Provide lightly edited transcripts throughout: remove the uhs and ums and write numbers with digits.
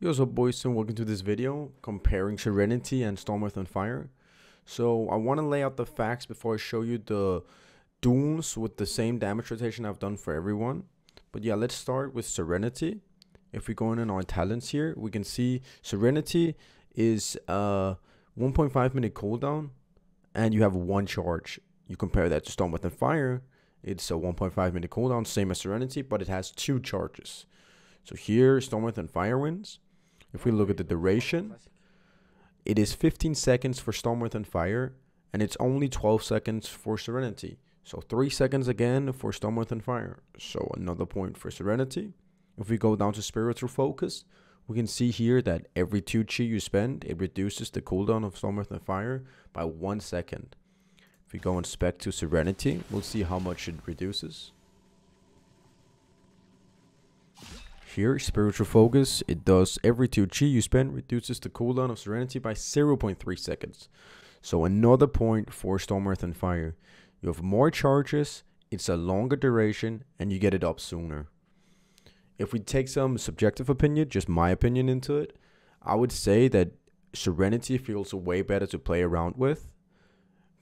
Yo, what's up, boys, and welcome to this video comparing Serenity and Storm Earth and Fire. So I want to lay out the facts before I show you the duels with the same damage rotation I've done for everyone. But yeah, let's start with Serenity. If we go in our talents here, we can see Serenity is 1.5 minute cooldown and you have one charge. You compare that to Storm Earth and Fire, it's a 1.5 minute cooldown, same as Serenity, but it has two charges. So here, Storm Earth and Fire wins. If we look at the duration, it is 15 seconds for Storm Earth and Fire, and it's only 12 seconds for Serenity. So 3 seconds again for Storm Earth and Fire. So another point for Serenity. If we go down to Spiritual Focus, we can see here that every 2 chi you spend, it reduces the cooldown of Storm Earth and Fire by 1 second. If we go and spec to Serenity, we'll see how much it reduces. Here, Spiritual Focus, it does every 2 chi you spend, reduces the cooldown of Serenity by 0.3 seconds. So another point for Storm Earth and Fire. You have more charges, it's a longer duration, and you get it up sooner. If we take some subjective opinion, just my opinion into it, I would say that Serenity feels way better to play around with,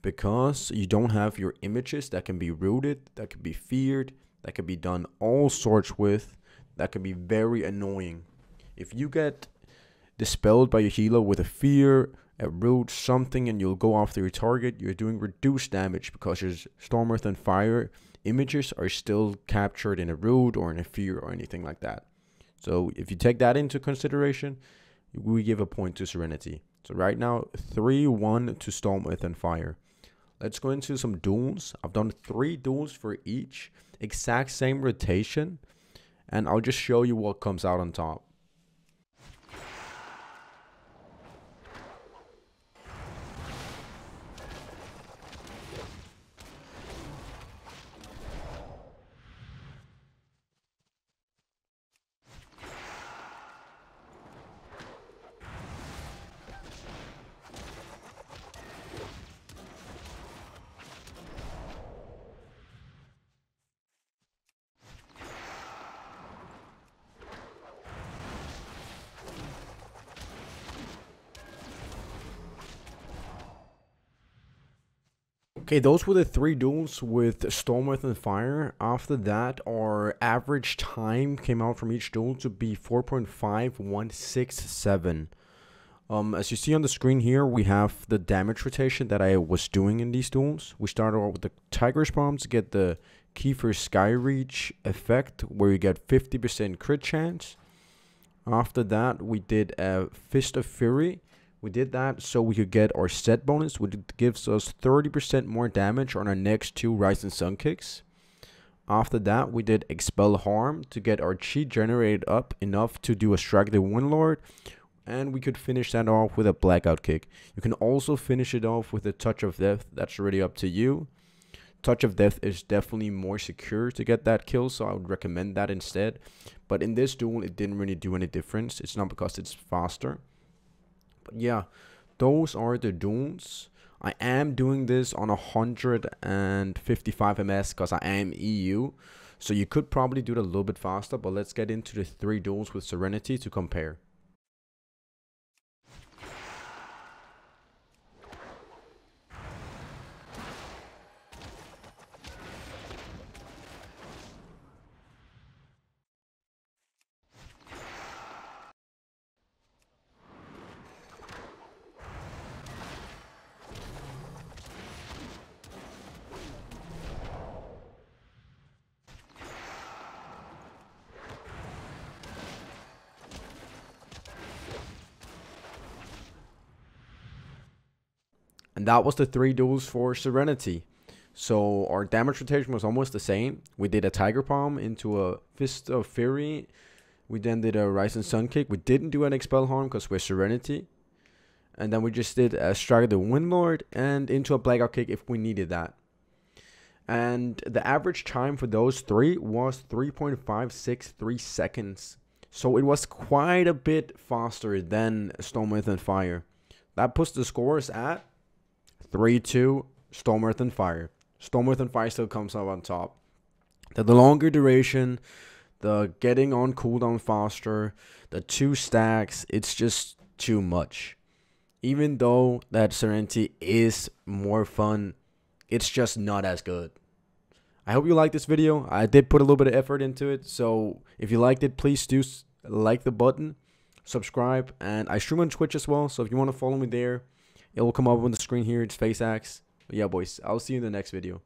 because you don't have your images that can be rooted, that can be feared, that can be done all sorts with. That can be very annoying. If you get dispelled by your healer with a fear, a root, something, and you'll go after your target, you're doing reduced damage because your Storm Earth and Fire images are still captured in a root or in a fear or anything like that. So if you take that into consideration, we give a point to Serenity. So right now, 3-1 to Storm Earth and Fire. Let's go into some duels. I've done 3 duels for each. Exact same rotation. And I'll just show you what comes out on top. Okay, those were the 3 duels with Storm Earth and Fire. After that, our average time came out from each duel to be 4.5167. As you see on the screen here, we have the damage rotation that I was doing in these duels. We started off with the Tiger's Bomb to get the Kiefer Skyreach effect, where you get 50% crit chance. After that, we did a Fist of Fury. We did that so we could get our set bonus, which gives us 30% more damage on our next 2 Rise and Sun kicks. After that, we did Expel Harm to get our chi generated up enough to do a Strike the Windlord. And we could finish that off with a Blackout kick. You can also finish it off with a Touch of Death. That's really up to you. Touch of Death is definitely more secure to get that kill, so I would recommend that instead. But in this duel, it didn't really do any difference. It's not because it's faster. But yeah, those are the duels. I am doing this on 155 ms because I am EU. So you could probably do it a little bit faster, but let's get into the 3 duels with Serenity to compare. And that was the 3 duels for Serenity. So our damage rotation was almost the same. We did a Tiger Palm into a Fist of Fury. We then did a Rise and Sun kick. We didn't do an Expel Harm because we're Serenity. And then we just did a Strike the Windlord and into a Blackout kick if we needed that. And the average time for those 3 was 3.563 seconds. So it was quite a bit faster than Storm Earth and Fire. That puts the scores at 3-2 Storm Earth and Fire. Storm Earth and Fire still comes out on top. The longer duration, the getting on cooldown faster, the 2 stacks, it's just too much. Even though that Serenity is more fun, it's just not as good. I hope you liked this video. I did put a little bit of effort into it, so if you liked it, please do like the button, subscribe, and I stream on Twitch as well, so if you want to follow me there, it will come up on the screen here. It's FaceAxe. But yeah, boys, I'll see you in the next video.